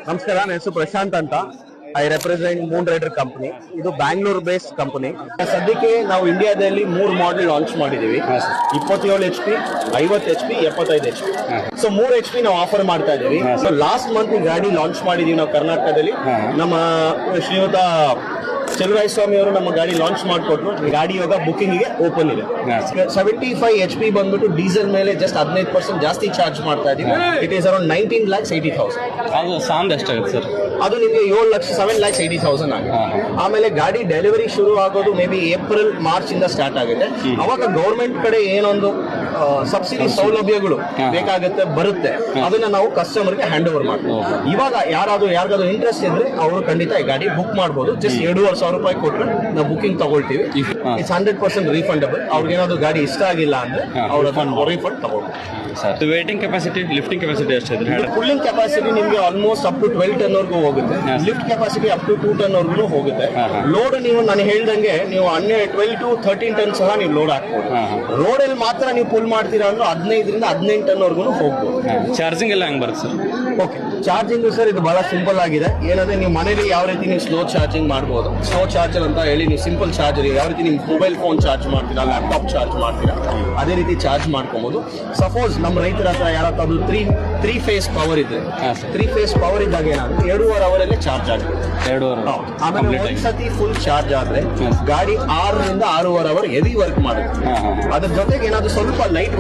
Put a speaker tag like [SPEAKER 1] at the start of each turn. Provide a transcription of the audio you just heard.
[SPEAKER 1] ನಮಸ್ಕಾರ, ನನ್ನ ಹೆಸರು ಪ್ರಶಾಂತ್ ಅಂತ. I represent Moon Rider company. ಇದು ಬ್ಯಾಂಗ್ಳೂರ್ ಬೇಸ್ಡ್ ಕಂಪನಿ. ಸದ್ಯಕ್ಕೆ ನಾವು ಇಂಡಿಯಾದಲ್ಲಿ 3 ಮಾಡೆಲ್ ಲಾಂಚ್ ಮಾಡಿದೀವಿ. 27 HP, 50 HP, 75 HP. So 3 HP ನಾವು ಆಫರ್ ಮಾಡ್ತಾ ಇದೀವಿ. ಸೊ ಲಾಸ್ಟ್ ಮಂತ್ ಈ ಗಾಡಿ ಲಾಂಚ್ ಮಾಡಿದೀವಿ ನಾವು ಕರ್ನಾಟಕದಲ್ಲಿ. ನಮ್ಮ ಶ್ರೀಯುತ ಚಲುವರಾಯ ಸ್ವಾಮಿ ಅವರು ನಮ್ಮ ಗಾಡಿ ಲಾಂಚ್ ಮಾಡಿಕೊಟ್ರು. ಗಾಡಿ ಇವಾಗ ಬುಕಿಂಗ್ ಗೆ ಓಪನ್ ಇದೆ. 75 HP ಬಂದ್ಬಿಟ್ಟು ಡೀಸೆಲ್ ಮೇಲೆ ಜಸ್ಟ್ 15% ಜಾಸ್ತಿ ಚಾರ್ಜ್ ಮಾಡ್ತಾ ಇದೀವಿ. It is around 19,80,000.
[SPEAKER 2] ಅದು ಸಾಂದ್ ಎಷ್ಟಾಗುತ್ತೆ ಸರ್?
[SPEAKER 1] ಅದು ನಿಮಗೆ 7,80,000 ಆಗುತ್ತೆ. ಆಮೇಲೆ ಗಾಡಿ ಡೆಲಿವರಿ ಶುರು ಆಗೋದು ಮೇ ಬಿ ಏಪ್ರಿಲ್ ಮಾರ್ಚ್ ಇಂದ ಸ್ಟಾರ್ಟ್ ಆಗುತ್ತೆ. ಅವಾಗ ಗೌರ್ಮೆಂಟ್ ಕಡೆ ಏನೊಂದು ಸಬ್ಸಿಡಿ ಸೌಲಭ್ಯಗಳು ಬೇಕಾಗುತ್ತೆ ಬರುತ್ತೆ, ಅದನ್ನ ನಾವು ಕಸ್ಟಮರ್ ಗೆ ಹ್ಯಾಂಡ್ ಓವರ್ ಮಾಡ್ತೀವಿ. ಇವಾಗ ಯಾರಿಗಾದ್ರು ಇಂಟ್ರೆಸ್ಟ್ ಇದ್ರೆ ಅವರು ಖಂಡಿತ ಈ ಗಾಡಿ ಬುಕ್ ಮಾಡಬಹುದು. ಜಸ್ಟ್ 2,500 ರೂಪಾಯಿ ಕೊಟ್ಟರೆ ನಾವು ಬುಕಿಂಗ್ ತಗೊಳ್ತೀವಿ. It's 100% refundable. ಅವ್ರಿಗೆ ಏನಾದ್ರು ಗಾಡಿ ಇಷ್ಟ ಆಗಿಲ್ಲ ಅಂದ್ರೆ ಅವ್ರ ರೀಫಂಡ್ ತಗೊಳ್ಬೋದು.
[SPEAKER 2] ವೇಟಿಂಗ್ ಕೆಪಾಸಿಟಿ, ಲಿಫ್ಟಿಂಗ್ ಕೆಪಾಸಿಟಿ ಎಷ್ಟಿದೆ?
[SPEAKER 1] ಕೂಲಿಂಗ್ ಕೆಪಾಸಿಟಿ ನಿಮಗೆ ಆಲ್ಮೋಸ್ಟ್ ಅಪ್ ಟು 12 ಟನ್ ವರೆಗೂ ಹೋಗುತ್ತೆ. Lift capacity up to 2 ton ವರೆಗೂ ಹೋಗುತ್ತೆ. ಲೋಡ್ ನೀವು ನಾನು ಹೇಳ್ದಂಗೆ ನೀವು 12 to 13 ಟನ್ ಸಹ ನೀವು ಲೋಡ್ ಹಾಕ್ಬೋದು. ರೋಡ್ ಅಲ್ಲಿ ಮಾತ್ರ ನೀವು ಪುಲ್ ಮಾಡ್ತೀರಾ ಅಂದ್ರೆ 15 ರಿಂದ 18 ಟನ್ ವರೆಗೂ ಹೋಗ್ಬೋದು.
[SPEAKER 2] ಚಾರ್ಜಿಂಗ್ ಎಲ್ಲ ಹೆಂಗ್ ಬರುತ್ತೆ ಸರ್?
[SPEAKER 1] ಓಕೆ, ಚಾರ್ಜಿಂಗ್ ಸರ್ ಇದು ಬಹಳ ಸಿಂಪಲ್ ಆಗಿದೆ. ಏನಂದ್ರೆ ನೀವು ಮನೇಲಿ ಯಾವ ರೀತಿ ನೀವು ಸ್ಲೋ ಚಾರ್ಜಿಂಗ್ ಮಾಡ್ಬೋದು, ಸ್ಲೋ ಚಾರ್ಜರ್ ಅಂತ ಹೇಳಿ ನೀವು ಸಿಂಪಲ್ ಚಾರ್ಜರ್ ಯಾವ ರೀತಿ ನೀವು ಮೊಬೈಲ್ ಫೋನ್ ಚಾರ್ಜ್ ಮಾಡ್ತೀರಾ, ಲ್ಯಾಪ್ಟಾಪ್ ಚಾರ್ಜ್ ಮಾಡ್ತೀರಾ, ಅದೇ ರೀತಿ ಚಾರ್ಜ್ ಮಾಡ್ಕೊಬಹುದು. ಸಪೋಸ್ ನಮ್ಮ ರೈತರ ಹತ್ರ ಯಾರತ್ತಾದ್ರು 3 ಫೇಸ್ ಪವರ್ ಇದೆ, 3 ಫೇಸ್ ಪವರ್ ಇದ್ದಾಗ ಏನಾಗುತ್ತೆ 2.5 ಅವರಲ್ಲಿ ಚಾರ್ಜ್ ಆಗುತ್ತೆ.
[SPEAKER 2] 2.5
[SPEAKER 1] ಆಮೇಲೆ ಒಂದ್ಸತಿ ಫುಲ್ ಚಾರ್ಜ್ ಆದ್ರೆ ಗಾಡಿ 6 ರಿಂದ 6.5 ಅವರ್ ಹೆವಿ ವರ್ಕ್ ಮಾಡುತ್ತೆ. ಅದ್ರ ಜೊತೆಗೆ ಏನಾದ್ರು ಸ್ವಲ್ಪ ಲೈಟ್